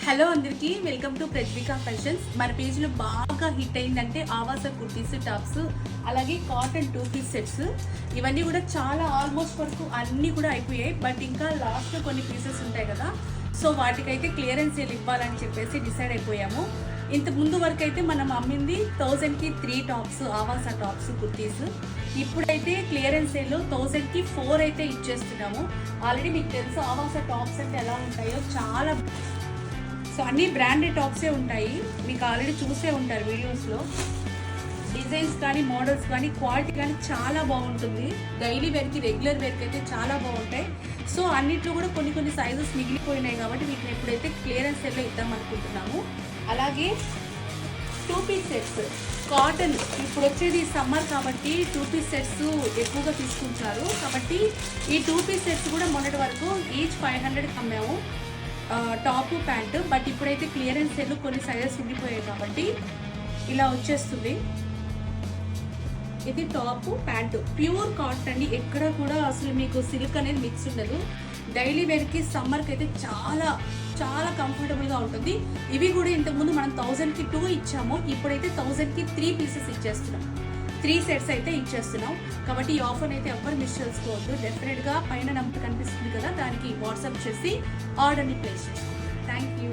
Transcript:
Hello అందరికీ welcome to ప్రజ్వికా fashions. మన పేజ్లో బాగా హిట్ అయిందంటే ఆవాస కుర్తీస్, టాప్స్, అలాగే కాటన్ 2 పీస్ సెట్స్. ఇవన్నీ కూడా చాలా ఆల్మోస్ట్ వరకు అన్నీ కూడా అయిపోయాయి. బట్ ఇంకా లాస్ట్లో కొన్ని పీసెస్ ఉంటాయి కదా, సో వాటికైతే క్లియరెన్స్ సేల్ ఇవ్వాలని చెప్పేసి డిసైడ్ అయిపోయాము. ఇంత ముందు వరకు అయితే మనం అమ్మింది 1000కి 3 టాప్స్, ఆవాస టాప్స్, కుర్తీస్. ఇప్పుడైతే క్లియరెన్స్ సేల్లో 1000కి 4 అయితే ఇచ్చేస్తున్నాము. ఆల్రెడీ మీకు తెలుసు ఆవాస టాప్స్ అంటే ఎలా ఉంటాయో, చాలా సో అన్నీ బ్రాండెడ్ టాప్సే ఉంటాయి. మీకు ఆల్రెడీ చూసే ఉంటారు వీడియోస్లో. డిజైన్స్ కానీ, మోడల్స్ కానీ, క్వాలిటీ కానీ చాలా బాగుంటుంది. డైలీ వేర్కి, రెగ్యులర్ వేర్కి అయితే చాలా బాగుంటాయి. సో అన్నిట్లో కూడా కొన్ని సైజెస్ మిగిలిపోయినాయి కాబట్టి వీటిని ఎప్పుడైతే క్లియరెన్స్ సేల్లో ఇద్దాం అనుకుంటున్నాము. అలాగే 2 పీస్ సెట్స్ కాటన్, ఇప్పుడు వచ్చేది సమ్మర్ కాబట్టి 2 పీస్ సెట్స్ ఎక్కువగా తీసుకుంటున్నారు. కాబట్టి ఈ 2 పీస్ సెట్స్ కూడా మొన్నటి వరకు ఈచ్ 500కి అమ్మాము, టాపు ప్యాంటు. బట్ ఇప్పుడైతే క్లియరెన్స్ సేల్ కొన్ని సైజెస్ ఉండిపోయాయి కాబట్టి ఇలా వచ్చేస్తుంది. ఇది టాపు ప్యాంటు, ప్యూర్ కాటన్ అండి. ఎక్కడ కూడా అసలు మీకు సిల్క్ అనేది మిక్స్ ఉండదు. డైలీ వేర్కి, సమ్మర్కి అయితే చాలా చాలా కంఫర్టబుల్గా ఉంటుంది. ఇవి కూడా ఇంతకుముందు మనం 1000కి 2 ఇచ్చాము, ఇప్పుడైతే 1000కి 3 పీసెస్ ఇచ్చేస్తున్నాం. 3 సెట్స్ అయితే ఇచ్చేస్తున్నాం. కాబట్టి ఈ ఆఫర్ అయితే ఎవ్వరు మిస్ చేసుకోవద్దు. డెఫినెట్గా పైన నంబర్ కనిపిస్తుంది కదా, దానికి వాట్సాప్ చేసి ఆర్డర్ని ప్లేస్ చేసుకోండి. Thank you.